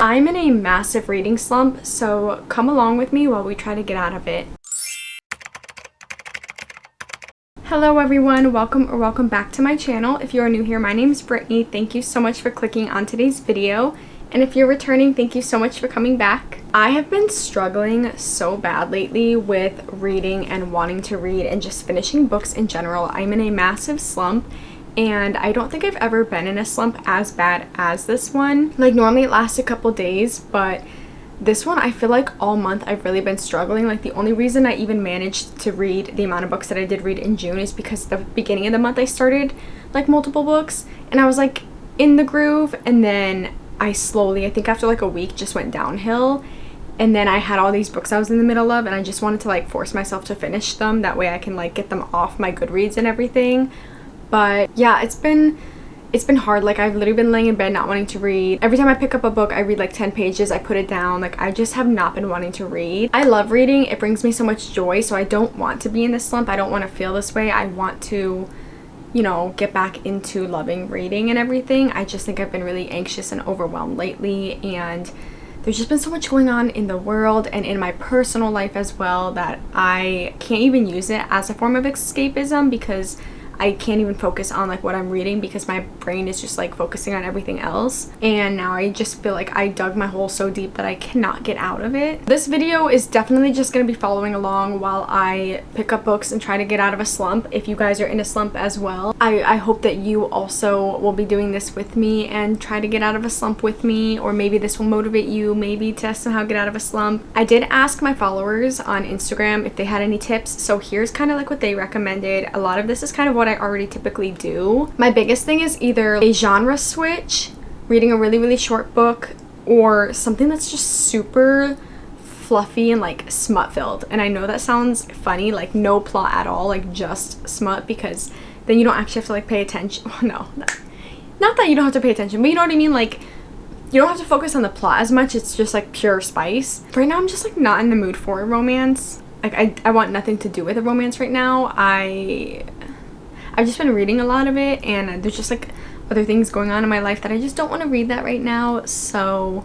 I'm in a massive reading slump, so come along with me while we try to get out of it. Hello everyone, welcome back to my channel. If you are new here, my name is Brittany. Thank you so much for clicking on today's video. And if you're returning, thank you so much for coming back. I have been struggling so bad lately with reading and wanting to read and just finishing books in general. I'm in a massive slump, and I don't think I've ever been in a slump as bad as this one. Like, normally it lasts a couple days, but this one, I feel like all month I've really been struggling. Like, the only reason I even managed to read the amount of books that I did read in June is because the beginning of the month I started like multiple books and I was like in the groove, and then I think after like a week just went downhill, and then I had all these books I was in the middle of and I just wanted to like force myself to finish them. That way I can like get them off my Goodreads and everything. But yeah, it's been hard. Like, I've literally been laying in bed not wanting to read. Every time I pick up a book, I read like 10 pages, I put it down. Like, I just have not been wanting to read. I love reading. It brings me so much joy, so I don't want to be in this slump. I don't want to feel this way. I want to, you know, get back into loving reading and everything. I just think I've been really anxious and overwhelmed lately, and there's just been so much going on in the world and in my personal life as well that I can't even use it as a form of escapism, because I can't even focus on like what I'm reading because my brain is just like focusing on everything else. And now I just feel like I dug my hole so deep that I cannot get out of it. This video is definitely just going to be following along while I pick up books and try to get out of a slump. If you guys are in a slump as well, I hope that you also will be doing this with me and try to get out of a slump with me, or maybe this will motivate you maybe to somehow get out of a slump. I did ask my followers on Instagram if they had any tips, so here's kind of like what they recommended. A lot of this is kind of what I already typically do. My biggest thing is either a genre switch, reading a really short book, or something that's just super fluffy and like smut filled. And I know that sounds funny, like no plot at all, like just smut, because then you don't actually have to like pay attention. No, not that you don't have to pay attention, but you know what I mean, like you don't have to focus on the plot as much. It's just like pure spice. Right now I'm just like not in the mood for a romance. Like I want nothing to do with a romance right now. I've just been reading a lot of it, and there's just like other things going on in my life that I just don't want to read that right now. So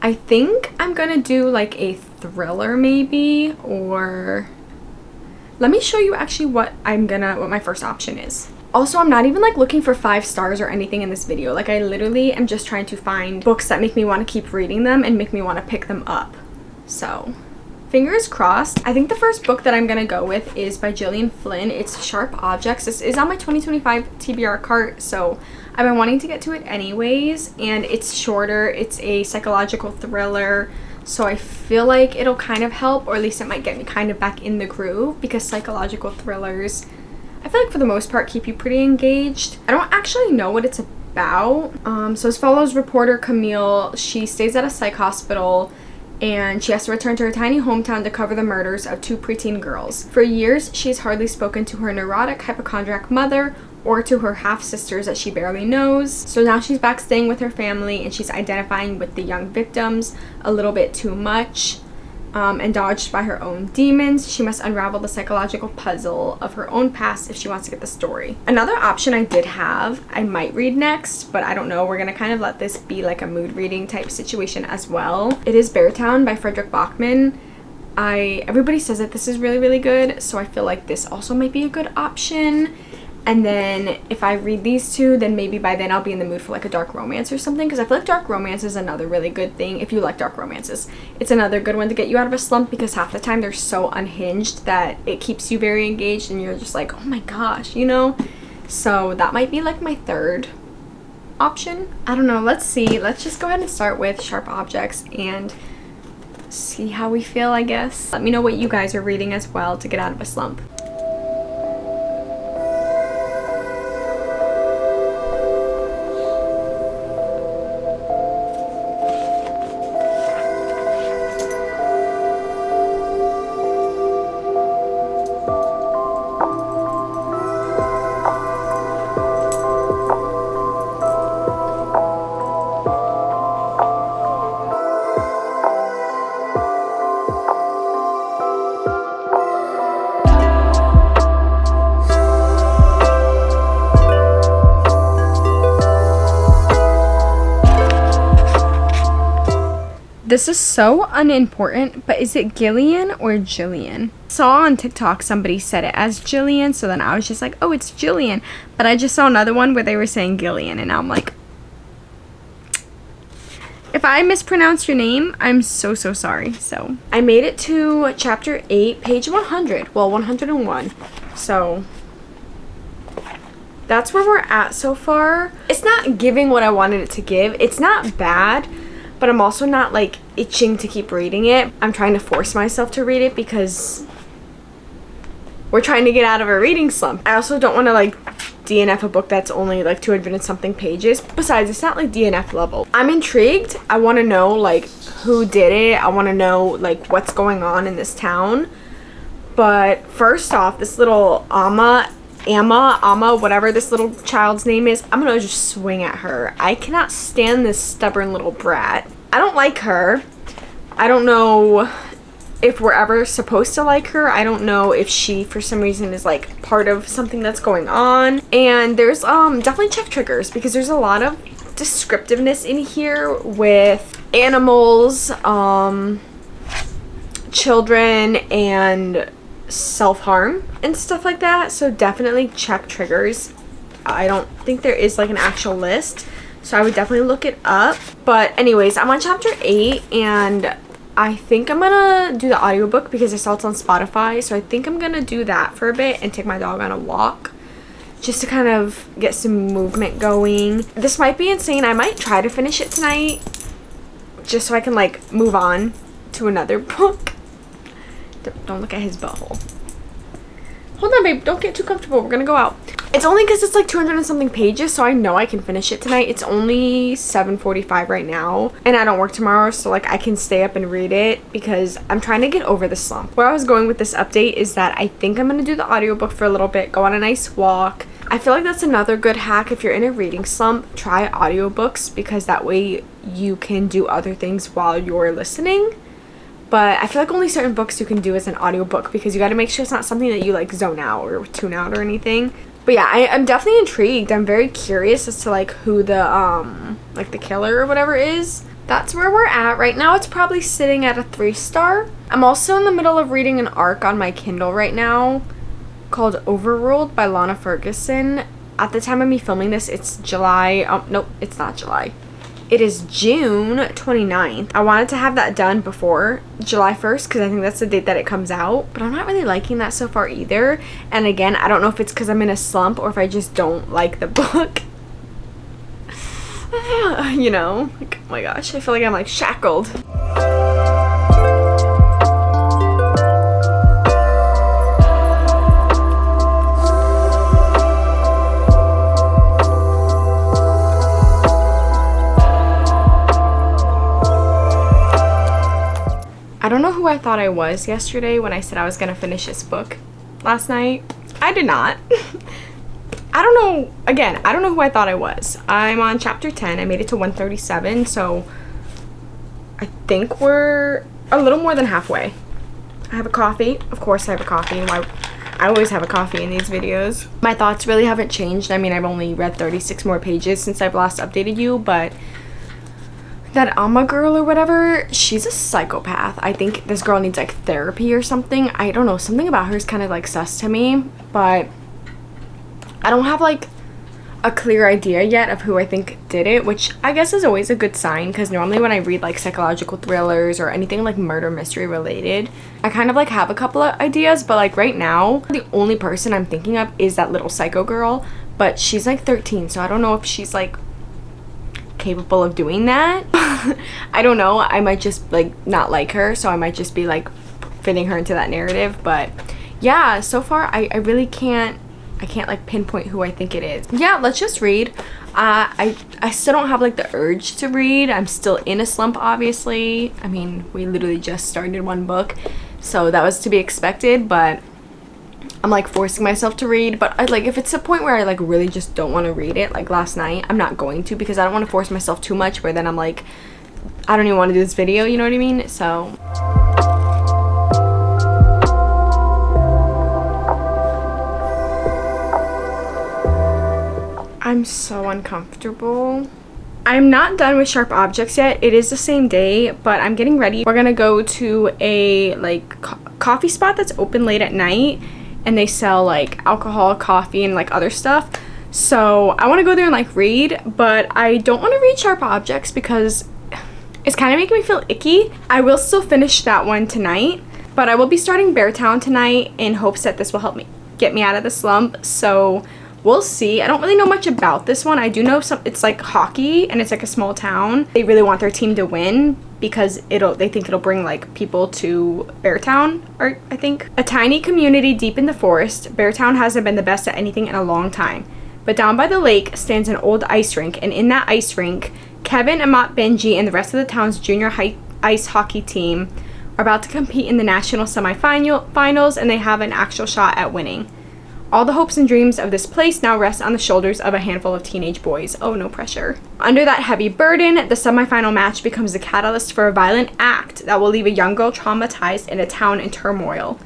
I think I'm gonna do like a thriller maybe, or let me show you actually what my first option is. Also, I'm not even like looking for 5 stars or anything in this video. Like, I literally am just trying to find books that make me want to keep reading them and make me want to pick them up. So fingers crossed. I think the first book that I'm gonna go with is by Gillian Flynn. It's Sharp Objects. This is on my 2025 TBR cart, so I've been wanting to get to it anyways, and it's shorter. It's a psychological thriller, so I feel like it'll kind of help, or at least it might get me kind of back in the groove, because psychological thrillers, I feel like for the most part, keep you pretty engaged. I don't actually know what it's about. So as follows reporter Camille. She stays at a psych hospital, and she has to return to her tiny hometown to cover the murders of 2 preteen girls. For years, she's hardly spoken to her neurotic hypochondriac mother or to her half-sisters that she barely knows. So now she's back staying with her family, and she's identifying with the young victims a little bit too much. And dodged by her own demons, she must unravel the psychological puzzle of her own past if she wants to get the story. Another option I did have, I might read next, but I don't know. We're gonna kind of let this be like a mood reading type situation as well. It is Beartown by Frederick Bachman. Everybody says that this is really good, so I feel like this also might be a good option. And then if I read these 2, then maybe by then I'll be in the mood for like a dark romance or something, because I feel like dark romance is another really good thing. If you like dark romances, it's another good one to get you out of a slump, because half the time they're so unhinged that it keeps you very engaged and you're just like, oh my gosh, you know? So that might be like my third option. I don't know. Let's see. Let's just go ahead and start with Sharp Objects and see how we feel, I guess. Let me know what you guys are reading as well to get out of a slump. This is so unimportant, but is it Gillian or Jillian? Saw on TikTok somebody said it as Jillian, so then I was just like, oh, it's Jillian. But I just saw another one where they were saying Gillian, and now I'm like, if I mispronounced your name, I'm so sorry. So I made it to chapter 8, page 100. Well, 101. So that's where we're at so far. It's not giving what I wanted it to give. It's not bad, but I'm also not like itching to keep reading it. I'm trying to force myself to read it because we're trying to get out of a reading slump. I also don't want to like DNF a book that's only like 200 and something pages. Besides, it's not like DNF level. I'm intrigued. I want to know like who did it. I want to know like what's going on in this town. But first off, this little Amma, whatever this little child's name is, I'm gonna just swing at her. I cannot stand this stubborn little brat. I don't like her. I don't know if we're ever supposed to like her. I don't know if she for some reason is like part of something that's going on. And there's definitely check triggers because there's a lot of descriptiveness in here with animals, children, and self-harm and stuff like that. So definitely check triggers. I don't think there is like an actual list, so I would definitely look it up. But anyways, I'm on chapter 8 and I think I'm gonna do the audiobook because I saw it's on Spotify. So I think I'm gonna do that for a bit and take my dog on a walk just to kind of get some movement going. This might be insane. I might try to finish it tonight just so I can like move on to another book. Don't look at his butthole. Hold on, babe. Don't get too comfortable. We're gonna go out. It's only because it's like 200 and something pages, so I know I can finish it tonight. It's only 7:45 right now, and I don't work tomorrow, so like I can stay up and read it because I'm trying to get over the slump. Where I was going with this update is that I think I'm gonna do the audiobook for a little bit, go on a nice walk. I feel like that's another good hack. If you're in a reading slump, try audiobooks because that way you can do other things while you're listening. But I feel like only certain books you can do as an audiobook because you got to make sure it's not something that you like zone out or tune out or anything. But yeah, I'm definitely intrigued. I'm very curious as to like who the like the killer or whatever is. That's where we're at right now. It's probably sitting at a 3-star. I'm also in the middle of reading an arc on my Kindle right now called Overruled by Lana Ferguson. At the time of me filming this, it's July. Nope, it's not July. It is June 29th. I wanted to have that done before July 1st because I think that's the date that it comes out. But I'm not really liking that so far either. And again, I don't know if it's because I'm in a slump or if I just don't like the book. You know, like, oh my gosh, I feel like I'm like shackled. I don't know who I thought I was yesterday when I said I was going to finish this book last night. I did not. I don't know. Again, I don't know who I thought I was. I'm on chapter 10. I made it to 137, so I think we're a little more than halfway. I have a coffee. Of course I have a coffee. I always have a coffee in these videos. My thoughts really haven't changed. I mean, I've only read 36 more pages since I've last updated you, but that Amma girl or whatever, she's a psychopath. I think this girl needs like therapy or something. I don't know, something about her is kind of like sus to me, but I don't have like a clear idea yet of who I think did it, which I guess is always a good sign because normally when I read like psychological thrillers or anything like murder mystery related, I kind of like have a couple of ideas, but like right now the only person I'm thinking of is that little psycho girl, but she's like 13, so I don't know if she's like capable of doing that. I don't know, I might just like not like her, so I might just be like fitting her into that narrative. But yeah, so far I really can't like pinpoint who I think it is. Yeah, let's just read. I still don't have like the urge to read. I'm still in a slump, obviously. I mean, we literally just started one book, so that was to be expected, but I'm like forcing myself to read. But I like, if it's a point where I like really just don't want to read it, like last night, I'm not going to because I don't want to force myself too much where then I'm like, I don't even want to do this video, you know what I mean? So I'm so uncomfortable. I'm not done with sharp objects yet. It is the same day, but I'm getting ready. We're gonna go to a like coffee spot that's open late at night, and they sell like alcohol, coffee, and like other stuff. So I want to go there and like read, but I don't want to read sharp objects because it's kind of making me feel icky. I will still finish that one tonight, but I will be starting Beartown tonight in hopes that this will help me get me out of the slump. So we'll see. I don't really know much about this one. I do know it's like hockey and it's like a small town. They really want their team to win because they think it'll bring like people to Beartown, or I think. A tiny community deep in the forest, Beartown hasn't been the best at anything in a long time. But down by the lake stands an old ice rink, and in that ice rink, Kevin, Amat, Benji, and the rest of the town's junior ice hockey team are about to compete in the national semifinals, and they have an actual shot at winning. All the hopes and dreams of this place now rest on the shoulders of a handful of teenage boys. Oh, no pressure. Under that heavy burden, the semifinal match becomes the catalyst for a violent act that will leave a young girl traumatized and a town in turmoil.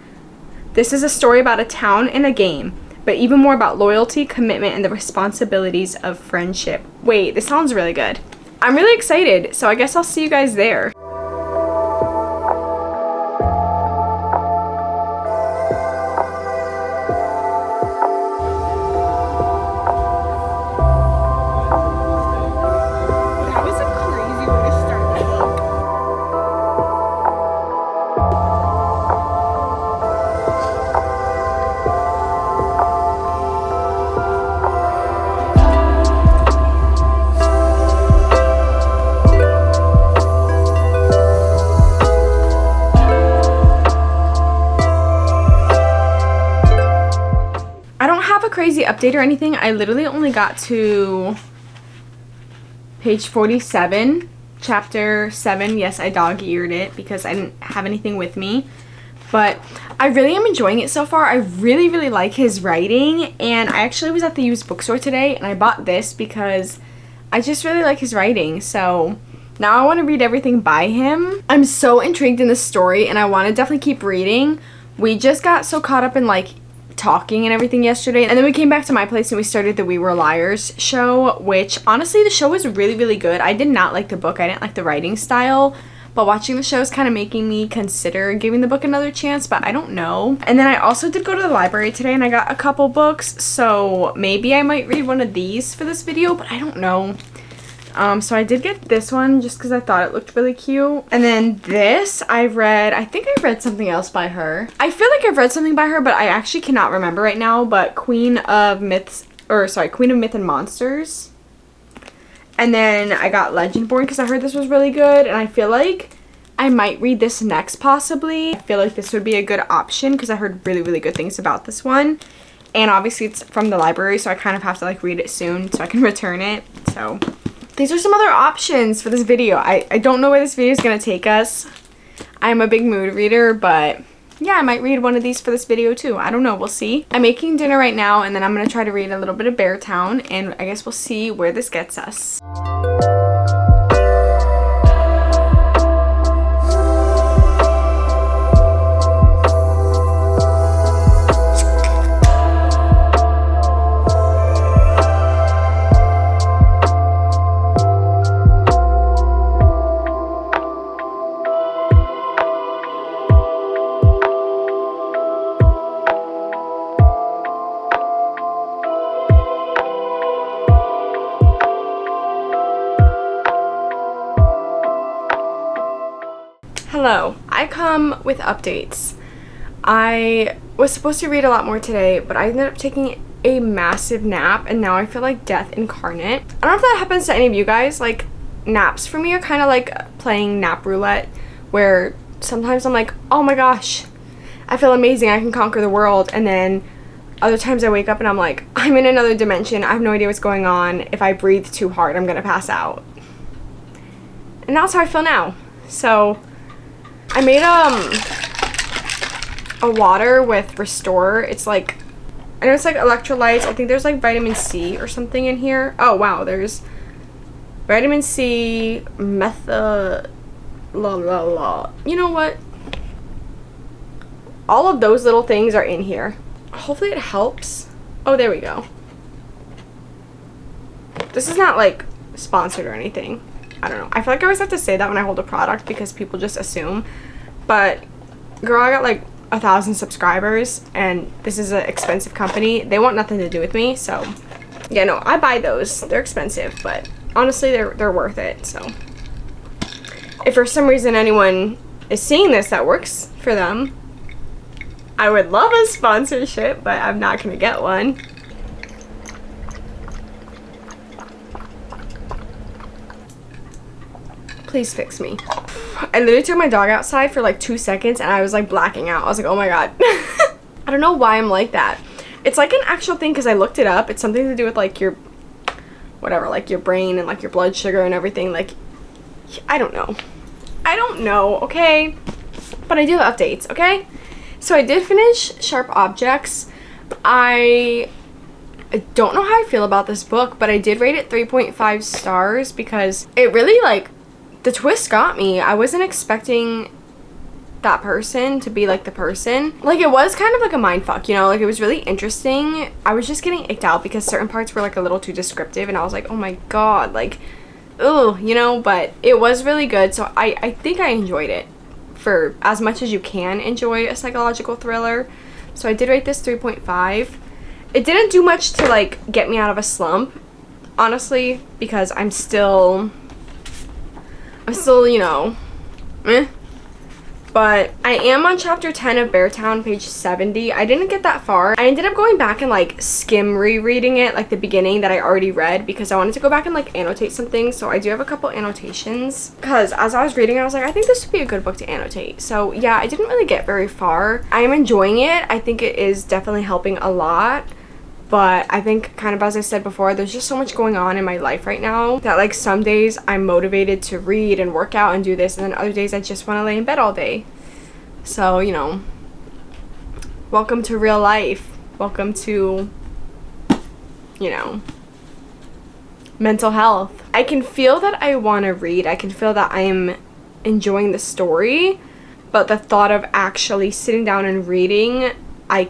This is a story about a town and a game, but even more about loyalty, commitment, and the responsibilities of friendship. Wait, this sounds really good. I'm really excited, so I guess I'll see you guys there. Crazy update or anything. I literally only got to page 47, chapter 7. Yes, I dog-eared it because I didn't have anything with me, but I really am enjoying it so far. I really like his writing, and I actually was at the used bookstore today and I bought this because I just really like his writing. So now I want to read everything by him. I'm so intrigued in this story and I want to definitely keep reading. We just got so caught up in like talking and everything yesterday, and then we came back to my place and we started the We Were Liars show, which honestly the show was really good. I did not like the book. I didn't like the writing style, but watching the show is kind of making me consider giving the book another chance, but I don't know. And then I also did go to the library today and I got a couple books, so maybe I might read one of these for this video, but I don't know. So I did get this one just because I thought it looked really cute. And then this, I think I read something else by her. I feel like I've read something by her, but I actually cannot remember right now. But Queen of Myth and Monsters. And then I got Legendborn because I heard this was really good. And I feel like I might read this next possibly. I feel like this would be a good option because I heard really good things about this one. And obviously it's from the library, so I kind of have to like read it soon so I can return it. So these are some other options for this video. I don't know where this video is going to take us. I'm a big mood reader, but yeah, I might read one of these for this video too. I don't know. We'll see. I'm making dinner right now, and then I'm going to try to read a little bit of Beartown, and I guess we'll see where this gets us. Hello, I come with updates. I was supposed to read a lot more today, but I ended up taking a massive nap and now I feel like death incarnate. I don't know if that happens to any of you guys. Like, naps for me are kind of like playing nap roulette, where sometimes I'm like, oh my gosh, I feel amazing, I can conquer the world, and then other times I wake up and I'm like, I'm in another dimension, I have no idea what's going on. If I breathe too hard, I'm gonna pass out. And that's how I feel now. So I made a water with Restore. It's like, I know it's like electrolytes. I think there's like vitamin C or something in here. Oh wow, there's vitamin C, you know what? All of those little things are in here. Hopefully it helps. Oh, there we go. This is not like sponsored or anything. I don't know. I feel like I always have to say that when I hold a product because people just assume. But girl, I got like 1,000 subscribers and this is an expensive company. They want nothing to do with me. So yeah, no, I buy those. They're expensive, but honestly, they're worth it. So if for some reason anyone is seeing this that works for them, I would love a sponsorship, but I'm not gonna get one. Please fix me. I literally took my dog outside for like 2 seconds and I was like blacking out. I was like, oh my god. I don't know why I'm like that. It's like an actual thing because I looked it up. It's something to do with like your, whatever, like your brain and like your blood sugar and everything. Like, I don't know. I don't know, okay? But I do have updates, okay? So I did finish Sharp Objects. I don't know how I feel about this book, but I did rate it 3.5 stars because it really, like, the twist got me. I wasn't expecting that person to be like the person. Like, it was kind of like a mind fuck, you know? Like, it was really interesting. I was just getting icked out because certain parts were like a little too descriptive and I was like, oh my god, like, ugh, you know? But it was really good, so I think I enjoyed it for as much as you can enjoy a psychological thriller. So I did rate this 3.5. It didn't do much to like get me out of a slump, honestly, because I'm still, you know, eh. But I am on chapter 10 of Beartown, page 70. I didn't get that far. I ended up going back and like skim rereading it, like the beginning that I already read, because I wanted to go back and like annotate some things. So I do have a couple annotations because as I was reading, I was like, I think this would be a good book to annotate. So yeah, I didn't really get very far. I am enjoying it. I think it is definitely helping a lot. But I think, kind of as I said before, there's just so much going on in my life right now that like some days I'm motivated to read and work out and do this, and then other days I just want to lay in bed all day. So, you know, welcome to real life. Welcome to, you know, mental health. I can feel that I want to read. I can feel that I'm enjoying the story, but the thought of actually sitting down and reading, I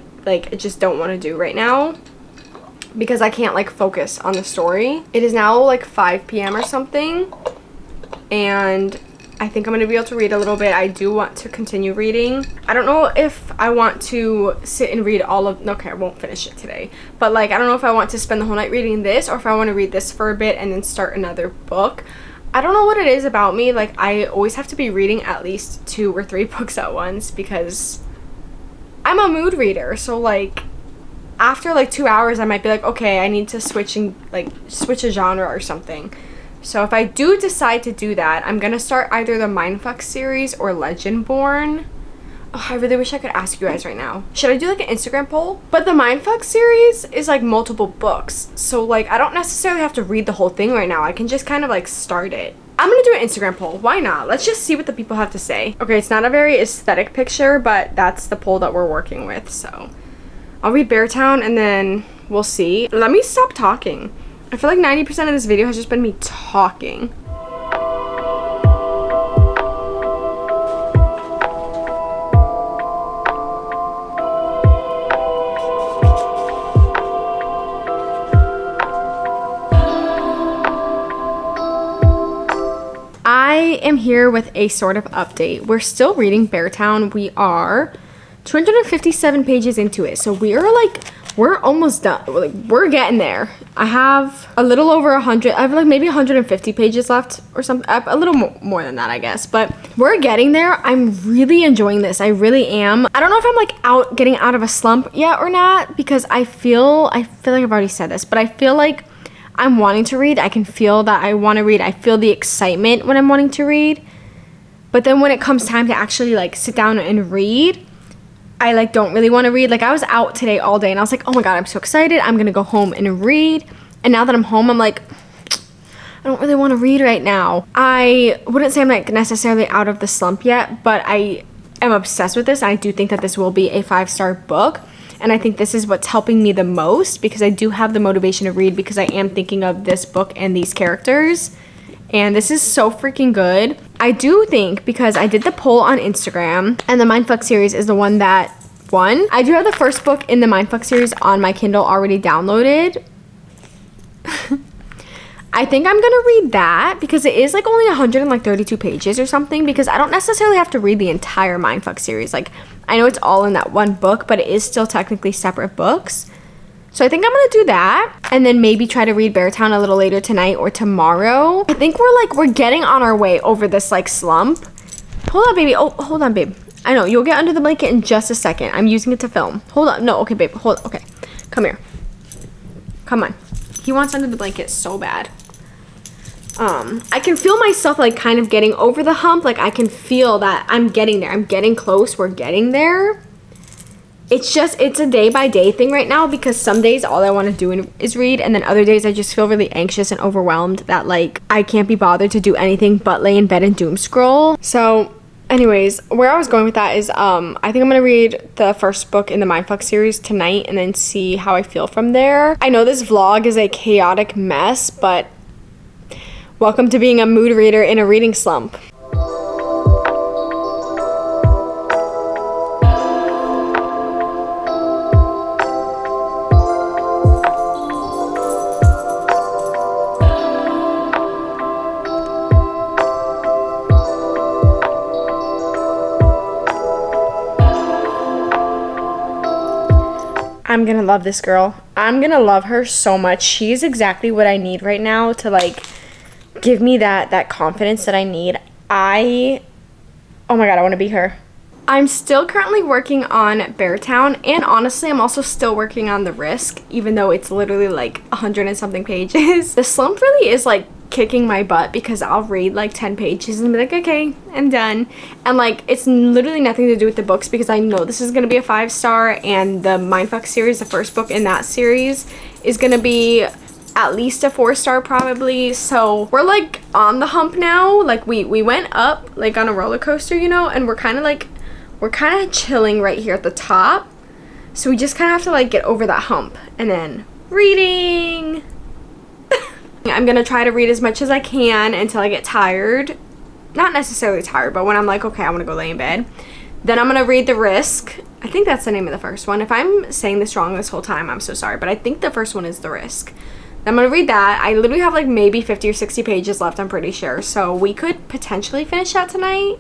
just don't want to do right now, because I can't like focus on the story. It is now like 5 p.m. or something, and I think I'm going to be able to read a little bit. I do want to continue reading. I don't know if I want to sit and read all of, okay, I won't finish it today, but like, I don't know if I want to spend the whole night reading this or if I want to read this for a bit and then start another book. I don't know what it is about me. Like, I always have to be reading at least 2 or 3 books at once because I'm a mood reader. So like, after like 2 hours, I might be like, okay, I need to switch a genre or something. So if I do decide to do that, I'm gonna start either the Mindf series or Legendborn. Oh, I really wish I could ask you guys right now. Should I do like an Instagram poll? But the Mindf series is like multiple books. So like, I don't necessarily have to read the whole thing right now. I can just kind of like start it. I'm gonna do an Instagram poll. Why not? Let's just see what the people have to say. Okay, it's not a very aesthetic picture, but that's the poll that we're working with. So I'll read Beartown and then we'll see. Let me stop talking. I feel like 90% of this video has just been me talking. I am here with a sort of update. We're still reading Beartown. We are 257 pages into it. So we're almost done. Like, we're getting there. I have a little over 100. I have like maybe 150 pages left or something. A little more than that, I guess. But we're getting there. I'm really enjoying this. I really am. I don't know if I'm like getting out of a slump yet or not, because I feel like I've already said this, but I feel like I'm wanting to read. I can feel that I want to read. I feel the excitement when I'm wanting to read. But then when it comes time to actually like sit down and read, I like don't really want to read. Like, I was out today all day and I was like, oh my god, I'm so excited. I'm gonna go home and read. And now that I'm home, I'm like, I don't really want to read right now. I wouldn't say I'm like necessarily out of the slump yet, but I am obsessed with this. I do think that this will be a 5-star book. And I think this is what's helping me the most, because I do have the motivation to read because I am thinking of this book and these characters. And this is so freaking good. I do think, because I did the poll on Instagram and the Mindfuck series is the one that won. I do have the first book in the Mindfuck series on my Kindle already downloaded. I think I'm gonna read that because it is like only 132 pages or something, because I don't necessarily have to read the entire Mindfuck series. Like, I know it's all in that one book, but it is still technically separate books. So I think I'm gonna do that, and then maybe try to read Beartown a little later tonight or tomorrow. I think we're getting on our way over this like slump. Hold on, baby. Oh, hold on, babe. I know, you'll get under the blanket in just a second. I'm using it to film. Hold on. No, okay, babe. Hold on. Okay. Come here. Come on. He wants under the blanket so bad. I can feel myself like kind of getting over the hump. Like, I can feel that I'm getting there. I'm getting close. We're getting there. It's a day by day thing right now, because some days all I want to do is read, and then other days I just feel really anxious and overwhelmed that like I can't be bothered to do anything but lay in bed and doom scroll. So anyways, where I was going with that is I think I'm gonna read the first book in the Mindfuck series tonight and then see how I feel from there. I know this vlog is a chaotic mess, but welcome to being a mood reader in a reading slump. I'm gonna love this girl. I'm gonna love her so much. She's exactly what I need right now to like give me that confidence that I need. Oh my god, I want to be her. I'm still currently working on Beartown, and honestly I'm also still working on The Risk, even though it's literally like 100 and something pages. The slump really is like kicking my butt, because I'll read like 10 pages and be like, okay, I'm done. And like, it's literally nothing to do with the books, because I know this is gonna be a 5-star, and the Mindfuck series, the first book in that series, is gonna be at least a 4-star probably. So we're like on the hump now. Like we went up like on a roller coaster, you know, and we're kind of chilling right here at the top. So we just kind of have to like get over that hump, and then reading. I'm gonna try to read as much as I can until I get tired. Not necessarily tired, but when I'm like, okay, I want to go lay in bed. Then I'm gonna read The Risk. I think that's the name of the first one. If I'm saying this wrong this whole time, I'm so sorry, but I think the first one is The Risk. I'm gonna read that. I literally have like maybe 50 or 60 pages left, I'm pretty sure. So we could potentially finish that tonight.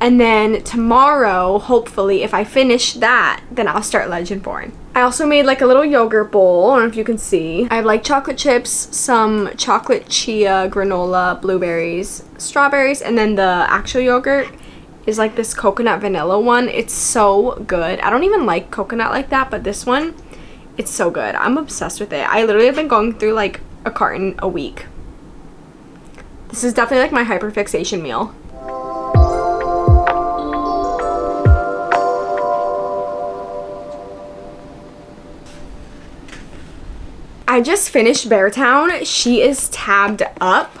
And then tomorrow, hopefully, if I finish that, then I'll start Legendborn. I also made like a little yogurt bowl. I don't know if you can see. I have like chocolate chips, some chocolate chia, granola, blueberries, strawberries, and then the actual yogurt is like this coconut vanilla one. It's so good. I don't even like coconut like that, but this one, it's so good. I'm obsessed with it. I literally have been going through like a carton a week. This is definitely like my hyperfixation meal. I just finished Beartown. She is tabbed up.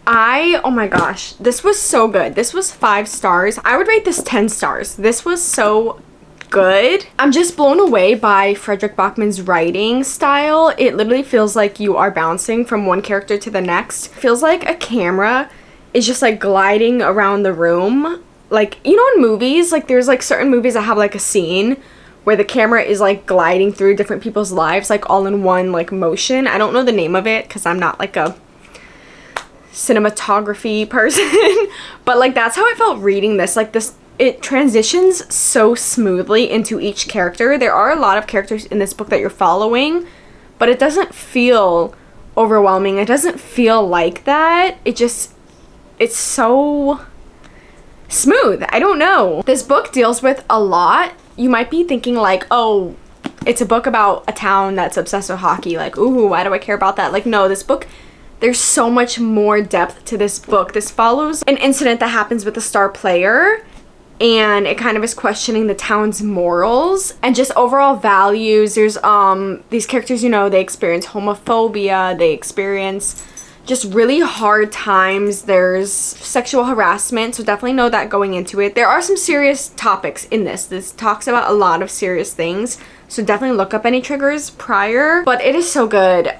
Oh my gosh, this was so good. This was 5 stars. I would rate this 10 stars. This was so good. I'm just blown away by Frederick Bachman's writing style. It literally feels like you are bouncing from one character to the next. It feels like a camera is just like gliding around the room. Like, you know, in movies, like there's like certain movies that have like a scene where the camera is like gliding through different people's lives, like all in one like motion. I don't know the name of it because I'm not like a cinematography person, but like that's how I felt reading this. Like this, it transitions so smoothly into each character. There are a lot of characters in this book that you're following, but it doesn't feel overwhelming. It doesn't feel like that. It's so smooth. I don't know. This book deals with a lot. You might be thinking like, oh, it's a book about a town that's obsessed with hockey. Like, ooh, why do I care about that? Like, no, this book, there's so much more depth to this book. This follows an incident that happens with a star player, and it kind of is questioning the town's morals and just overall values. There's these characters, you know, they experience homophobia, they experience just really hard times. There's sexual harassment, so definitely know that going into it. There are some serious topics in this. This talks about a lot of serious things, so definitely look up any triggers prior, but it is so good.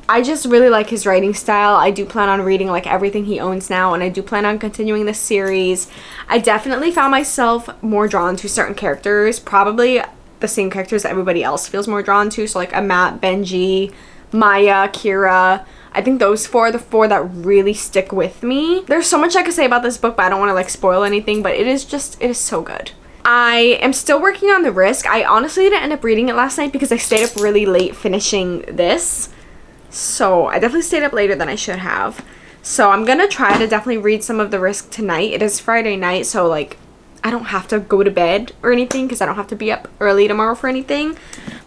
I just really like his writing style. I do plan on reading like everything he owns now, and I do plan on continuing this series. I definitely found myself more drawn to certain characters, probably the same characters that everybody else feels more drawn to, so like a Matt, Benji, Maya, Kira. I think those four are the four that really stick with me. There's so much I could say about this book, but I don't want to like spoil anything, but it is so good. I am still working on The Risk. I honestly didn't end up reading it last night because I stayed up really late finishing this. So I definitely stayed up later than I should have. So I'm gonna try to definitely read some of The Risk tonight. It is Friday night, so like I don't have to go to bed or anything because I don't have to be up early tomorrow for anything.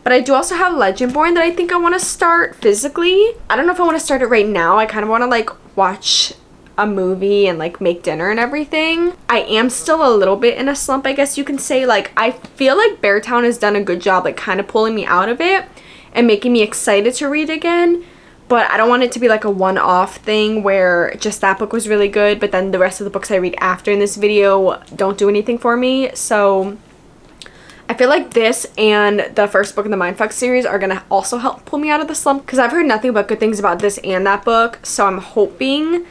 But I do also have Legendborn that I think I want to start physically. I don't know if I want to start it right now. I kind of want to like watch a movie and like make dinner and everything. I am still a little bit in a slump, I guess you can say. Like I feel like Beartown has done a good job like kind of pulling me out of it and making me excited to read again. But I don't want it to be like a one-off thing where just that book was really good, but then the rest of the books I read after in this video don't do anything for me. So I feel like this and the first book in the Mindf series are going to also help pull me out of the slump because I've heard nothing but good things about this and that book. So I'm hoping,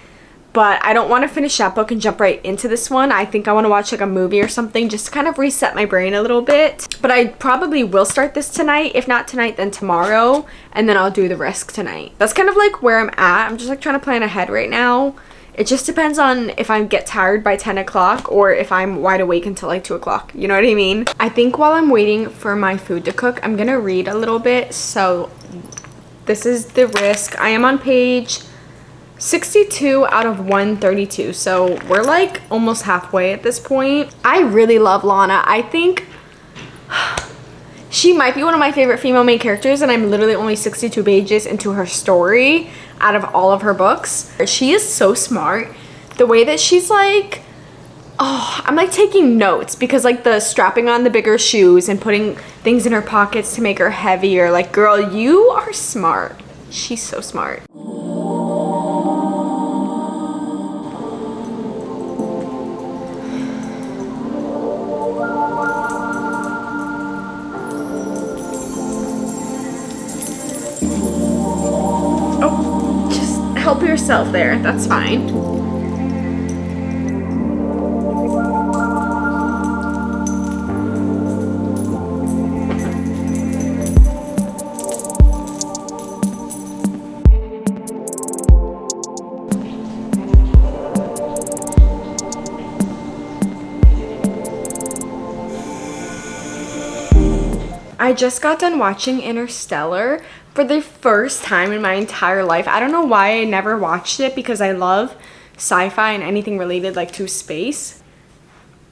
but I don't want to finish that book and jump right into this one. I think I want to watch like a movie or something just to kind of reset my brain a little bit. But I probably will start this tonight. If not tonight, then tomorrow. And then I'll do The Risk tonight. That's kind of like where I'm at. I'm just like trying to plan ahead right now. It just depends on if I get tired by 10 o'clock or if I'm wide awake until like 2 o'clock. You know what I mean? I think while I'm waiting for my food to cook, I'm going to read a little bit. So this is The Risk. I am on page 62 out of 132, so we're like almost halfway at this point. I really love Lana. I think she might be one of my favorite female main characters, and I'm literally only 62 pages into her story out of all of her books. She is so smart. The way that she's like, oh, I'm like taking notes because like the strapping on the bigger shoes and putting things in her pockets to make her heavier. Like, girl, you are smart. She's so smart. Help yourself there, that's fine. I just got done watching Interstellar for the first time in my entire life. I don't know why I never watched it because I love sci-fi and anything related like to space.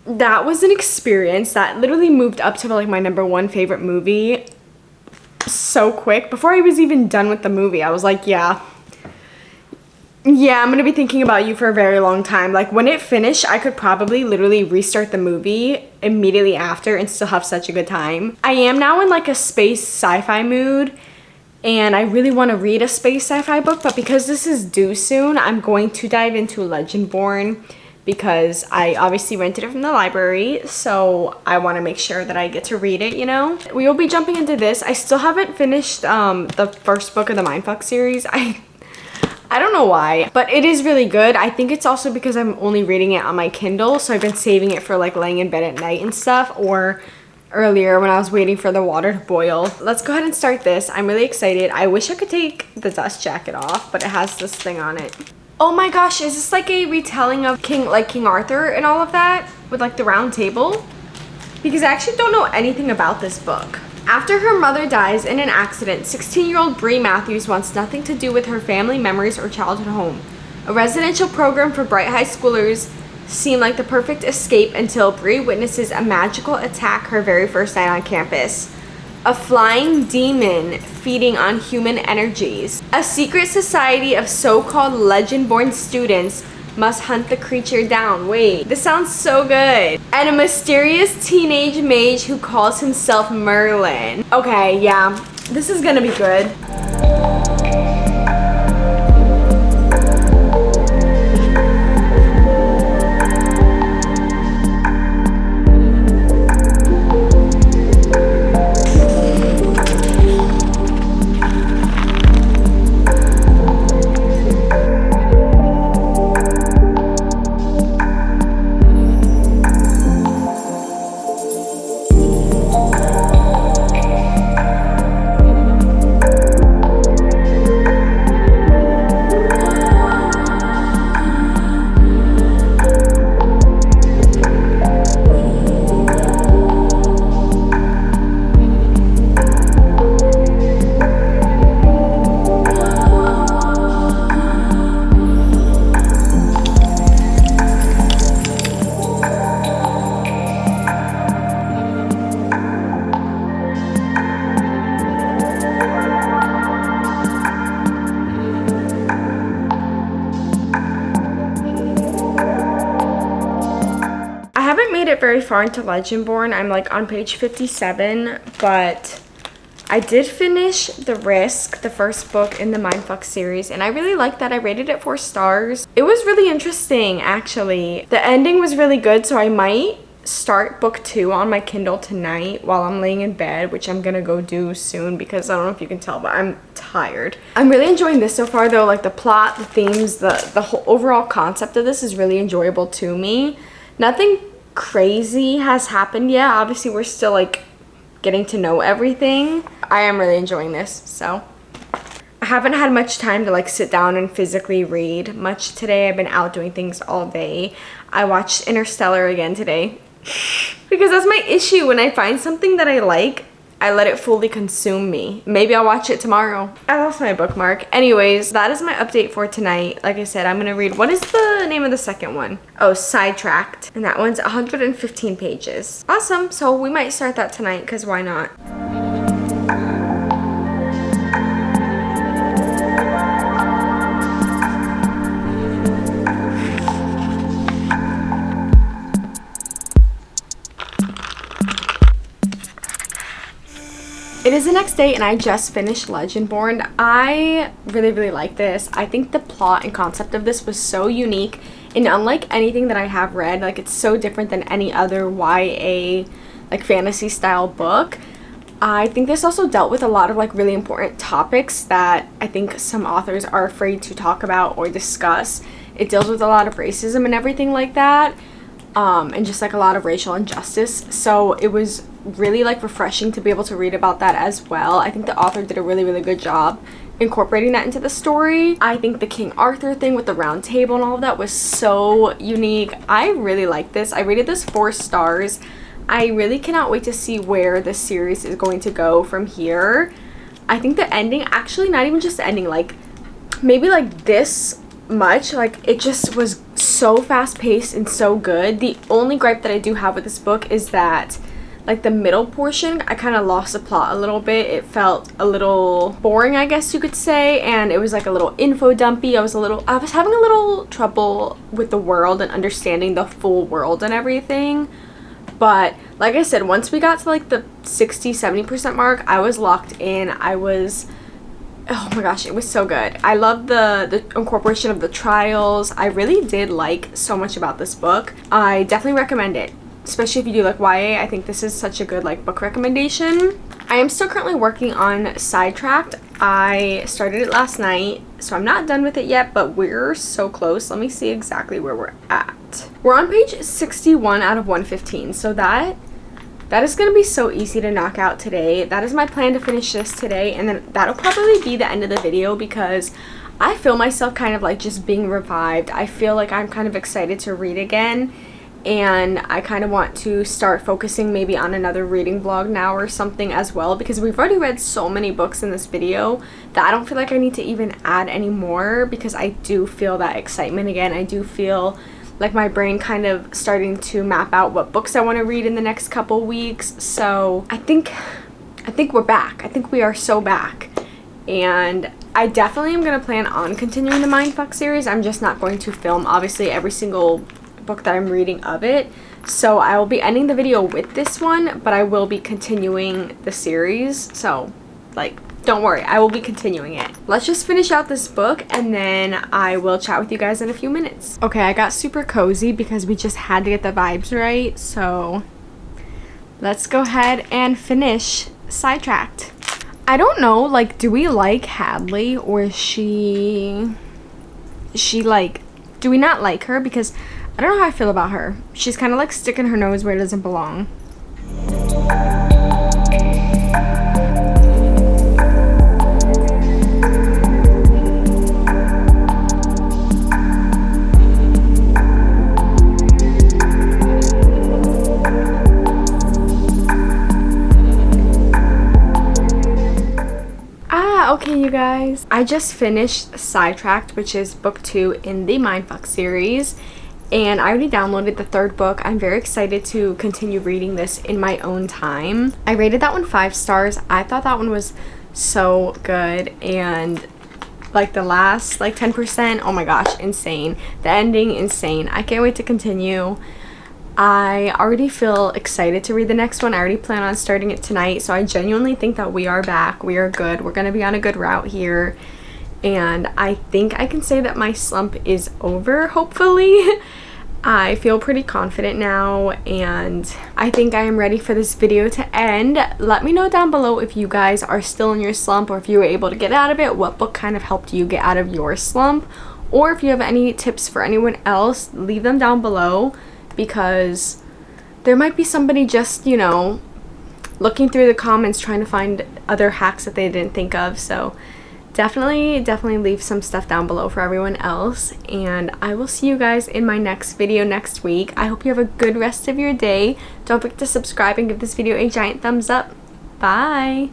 That was an experience that literally moved up to like my #1 favorite movie so quick. Before I was even done with the movie, I was like, yeah, I'm gonna be thinking about you for a very long time. Like when it finished, I could probably literally restart the movie immediately after and still have such a good time. I am now in like a space sci-fi mood, and I really want to read a space sci-fi book, but because this is due soon, I'm going to dive into Legendborn because I obviously rented it from the library, so I want to make sure that I get to read it, you know? We will be jumping into this. I still haven't finished the first book of the Mindf series. I don't know why, but it is really good. I think it's also because I'm only reading it on my Kindle, so I've been saving it for like laying in bed at night and stuff, or earlier when I was waiting for the water to boil. Let's go ahead and start this. I'm really excited. I wish I could take the dust jacket off, but it has this thing on it. Oh my gosh, is this like a retelling of King Arthur and all of that with like the round table? Because I actually don't know anything about this book. After her mother dies in an accident, 16-year-old Bree Matthews wants nothing to do with her family memories or childhood home. A residential program for bright high schoolers seemed like the perfect escape until Bree witnesses a magical attack her very first night on campus. A flying demon feeding on human energies. A secret society of so-called Legendborn students must hunt the creature down. Wait, this sounds so good. And a mysterious teenage mage who calls himself Merlin. Okay, yeah, this is gonna be good. haven't made it very far into Legendborn. I'm like on page 57, but I did finish The Risk, the first book in the Mindf series, and I really liked that. I rated it 4 stars. It was really interesting, actually. The ending was really good, so I might start book 2 on my Kindle tonight while I'm laying in bed, which I'm gonna go do soon because I don't know if you can tell, but I'm tired. I'm really enjoying this so far though. Like the plot, the themes, the whole overall concept of this is really enjoyable to me. Nothing crazy has happened yet. Obviously we're still like getting to know everything. I am really enjoying this. So I haven't had much time to like sit down and physically read much today. I've been out doing things all day. I watched Interstellar again today because that's my issue. When I find something that I like, I let it fully consume me. Maybe I'll watch it tomorrow. I lost my bookmark. Anyways, that is my update for tonight. Like I said, I'm gonna read, what is the name of the second one? Oh, Sidetracked. And that one's 115 pages. Awesome. So we might start that tonight because why not? It is the next day and I just finished Legendborn. I really like this. I think the plot and concept of this was so unique and unlike anything that I have read. Like, it's so different than any other YA like fantasy style book. I think this also dealt with a lot of like really important topics that I think some authors are afraid to talk about or discuss. It deals with a lot of racism and everything like that. And just like a lot of racial injustice. So it was really like refreshing to be able to read about that as well. I think the author did a really good job incorporating that into the story. I think the King Arthur thing with the round table and all of that was so unique. I really like this. I rated this 4 stars. I really cannot wait to see where this series is going to go from here. I think the ending, actually not even just the ending, like maybe like this much, like it just was so fast paced and so good. The only gripe that I do have with this book is that like the middle portion, I kind of lost the plot a little bit. It felt a little boring, I guess you could say, and it was like a little info dumpy. I was having a little trouble with the world and understanding the full world and everything. But like I said, once we got to like the 60-70% mark, I was locked in. Oh my gosh, it was so good. I love the incorporation of the trials. I really did like so much about this book. I definitely recommend it, especially if you do like YA. I think this is such a good like book recommendation. I am still currently working on Sidetracked. I started it last night, so I'm not done with it yet, but we're so close. Let me see exactly where we're at. We're on page 61 out of 115, so that is going to be so easy to knock out today. That is my plan to finish this today, and then that'll probably be the end of the video because I feel myself kind of like just being revived. I feel like I'm kind of excited to read again, and I kind of want to start focusing maybe on another reading vlog now or something as well, because we've already read so many books in this video that I don't feel like I need to even add any more, because I do feel that excitement again. I do feel like my brain kind of starting to map out what books I want to read in the next couple weeks. So I think we're back. I think we are so back. And I definitely am going to plan on continuing the Mindf series. I'm just not going to film obviously every single book that I'm reading of it. So I will be ending the video with this one, but I will be continuing the series. So like, don't worry, I will be continuing it. Let's just finish out this book and then I will chat with you guys in a few minutes. Okay, I got super cozy because we just had to get the vibes right. So let's go ahead and finish Sidetracked. I don't know, like, do we like Addt'l, or is she like, do we not like her? Because I don't know how I feel about her. She's kind of like sticking her nose where it doesn't belong. Okay, you guys, I just finished Sidetracked, which is book 2 in the Mindf series, and I already downloaded the 3rd book. I'm very excited to continue reading this in my own time. I rated that one 5 stars. I thought that one was so good, and like the last like 10%, oh my gosh, insane. The ending, insane. I can't wait to continue. I already feel excited to read the next one. I already plan on starting it tonight, so I genuinely think that we are back. We are good. We're going to be on a good route here. And I think I can say that my slump is over, hopefully. I feel pretty confident now, and I think I am ready for this video to end. Let me know down below if you guys are still in your slump or if you were able to get out of it. What book kind of helped you get out of your slump? Or if you have any tips for anyone else, leave them down below, because there might be somebody just, you know, looking through the comments trying to find other hacks that they didn't think of. So definitely leave some stuff down below for everyone else, and I will see you guys in my next video next week. I hope you have a good rest of your day. Don't forget to subscribe and give this video a giant thumbs up. Bye!